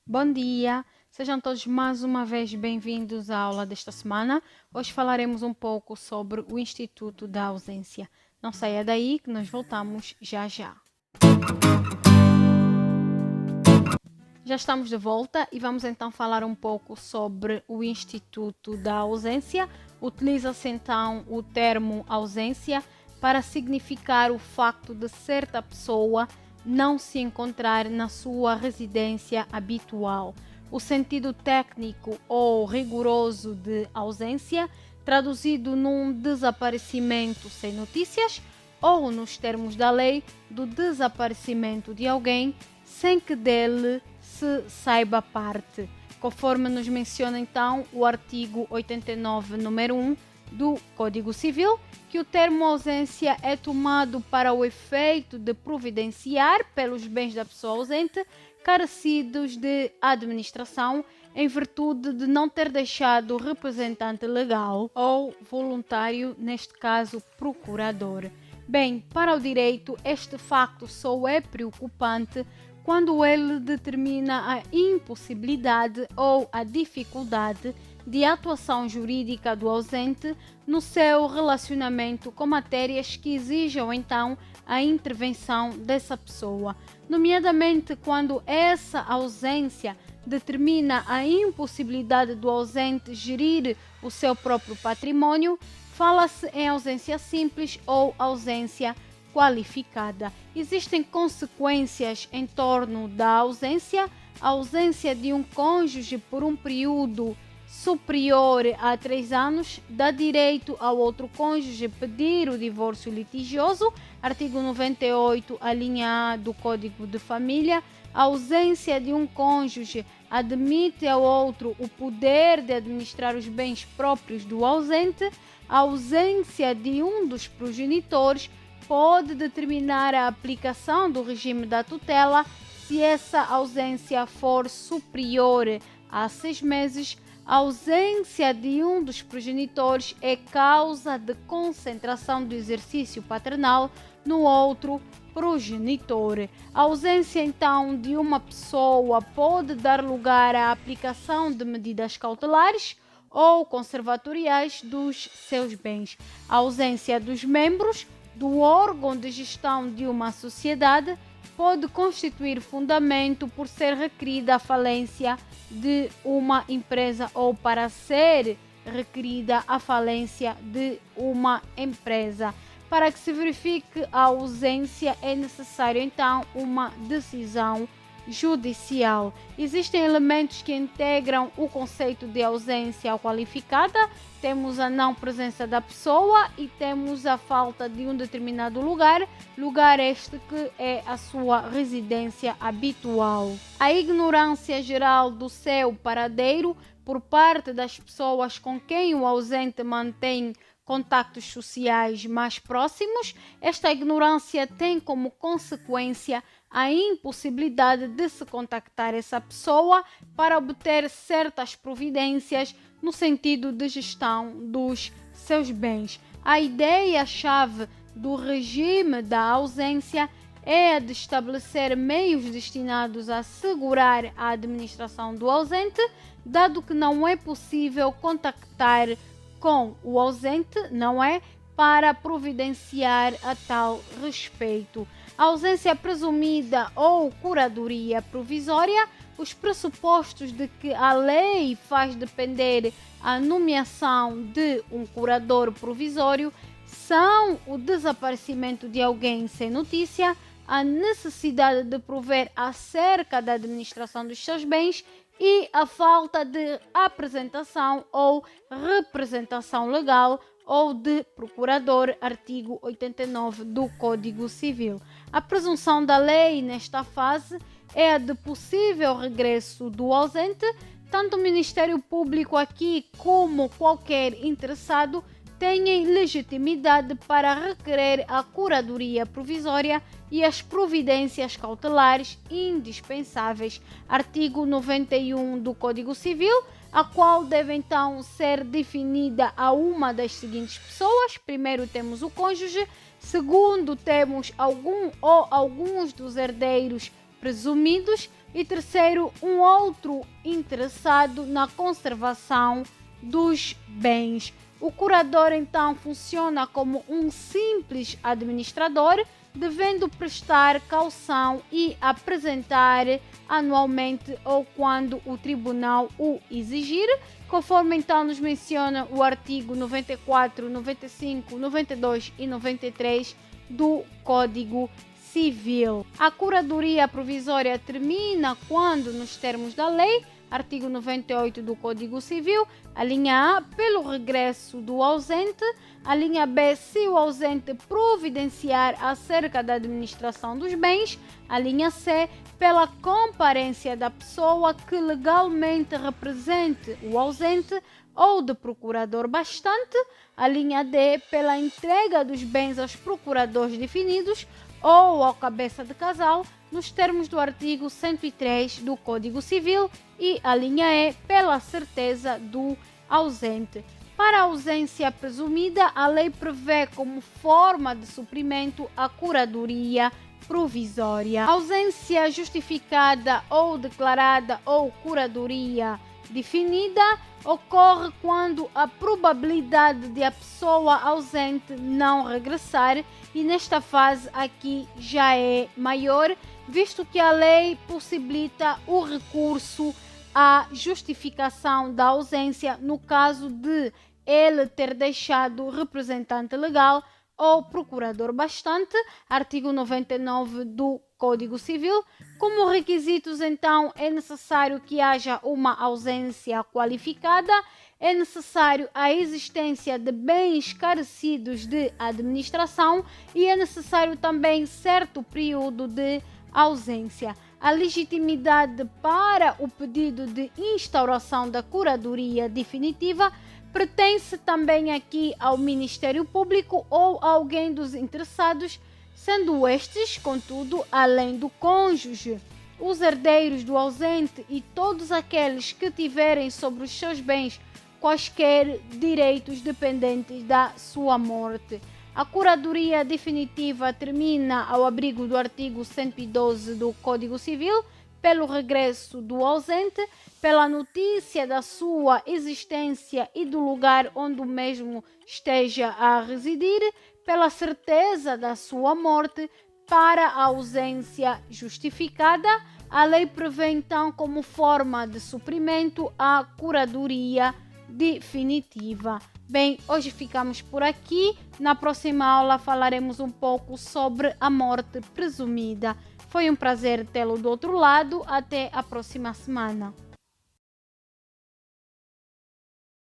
Bom dia, sejam todos mais uma vez bem-vindos à aula desta semana. Hoje falaremos um pouco sobre o Instituto da Ausência. Não saia daí que nós voltamos já já. Já estamos de volta e vamos então falar um pouco sobre o Instituto da Ausência. Utiliza-se então o termo ausência para significar o facto de certa pessoa não se encontrar na sua residência habitual. O sentido técnico ou rigoroso de ausência, traduzido num desaparecimento sem notícias, ou nos termos da lei, do desaparecimento de alguém sem que dele se saiba parte, conforme nos menciona então o artigo 89, número 1 do Código Civil, que o termo ausência é tomado para o efeito de providenciar pelos bens da pessoa ausente carecidos de administração em virtude de não ter deixado representante legal ou voluntário, neste caso procurador. Bem, para o direito, este facto só é preocupante quando ele determina a impossibilidade ou a dificuldade de atuação jurídica do ausente no seu relacionamento com matérias que exijam então a intervenção dessa pessoa, nomeadamente quando essa ausência determina a impossibilidade do ausente gerir o seu próprio patrimônio. Fala-se em ausência simples ou ausência qualificada. Existem consequências em torno da ausência. A ausência de um cônjuge por um período superior a 3 anos dá direito ao outro cônjuge pedir o divórcio litigioso, artigo 98, a linha A do Código de Família. A ausência de um cônjuge admite ao outro o poder de administrar os bens próprios do ausente. A ausência de um dos progenitores pode determinar a aplicação do regime da tutela se essa ausência for superior a 6 meses. A ausência de um dos progenitores é causa de concentração do exercício paternal no outro progenitor. A ausência, então, de uma pessoa pode dar lugar à aplicação de medidas cautelares ou conservatoriais dos seus bens. A ausência dos membros do órgão de gestão de uma sociedade pode constituir fundamento por ser requerida a falência de uma empresa ou para ser requerida a falência de uma empresa. Para que se verifique a ausência é necessário então uma decisão judicial. Existem elementos que integram o conceito de ausência qualificada. Temos a não presença da pessoa e temos a falta de um determinado lugar este que é a sua residência habitual. A ignorância geral do seu paradeiro por parte das pessoas com quem o ausente mantém contactos sociais mais próximos. Esta ignorância tem como consequência a impossibilidade de se contactar essa pessoa para obter certas providências no sentido de gestão dos seus bens. A ideia-chave do regime da ausência é a de estabelecer meios destinados a assegurar a administração do ausente, dado que não é possível contactar com o ausente, não é? Para providenciar a tal respeito. A ausência presumida ou curadoria provisória, os pressupostos de que a lei faz depender a nomeação de um curador provisório são o desaparecimento de alguém sem notícia, a necessidade de prover acerca da administração dos seus bens e a falta de apresentação ou representação legal ou de procurador, artigo 89 do Código Civil. A presunção da lei nesta fase é a de possível regresso do ausente. Tanto o Ministério Público aqui como qualquer interessado têm legitimidade para requerer a curadoria provisória e as providências cautelares indispensáveis. Artigo 91 do Código Civil, a qual deve então ser definida a uma das seguintes pessoas. Primeiro temos o cônjuge, segundo temos alguns dos herdeiros presumidos, E terceiro, um outro interessado na conservação dos bens. O curador então funciona como um simples administrador, devendo prestar caução e apresentar anualmente ou quando o tribunal o exigir, conforme então nos menciona o artigo 94, 95, 92 e 93 do Código Civil. A curadoria provisória termina quando, nos termos da lei, artigo 98 do Código Civil, a linha A, pelo regresso do ausente, a linha B, se o ausente providenciar acerca da administração dos bens, a linha C, pela comparência da pessoa que legalmente represente o ausente ou de procurador bastante, a linha D, pela entrega dos bens aos procuradores definidos ou ao cabeça de casal, nos termos do artigo 103 do Código Civil, e a linha E, pela certeza do ausente. Para a ausência presumida, a lei prevê como forma de suprimento a curadoria provisória. A ausência justificada ou declarada ou curadoria definida ocorre quando a probabilidade de a pessoa ausente não regressar, e nesta fase aqui já é maior, visto que a lei possibilita o recurso à justificação da ausência no caso de ele ter deixado representante legal ou procurador bastante, artigo 99 do Código Civil. Como requisitos, então, é necessário que haja uma ausência qualificada, é necessário a existência de bens carecidos de administração e é necessário também certo período de ausência. A legitimidade para o pedido de instauração da curadoria definitiva pertence também aqui ao Ministério Público ou a alguém dos interessados, sendo estes, contudo, além do cônjuge, os herdeiros do ausente e todos aqueles que tiverem sobre os seus bens quaisquer direitos dependentes da sua morte. A curadoria definitiva termina ao abrigo do artigo 112 do Código Civil, pelo regresso do ausente, pela notícia da sua existência e do lugar onde o mesmo esteja a residir, pela certeza da sua morte. Para a ausência justificada, a lei prevê então como forma de suprimento a curadoria definitiva. Bem, hoje ficamos por aqui. Na próxima aula falaremos um pouco sobre a morte presumida. Foi um prazer tê-lo do outro lado. Até a próxima semana.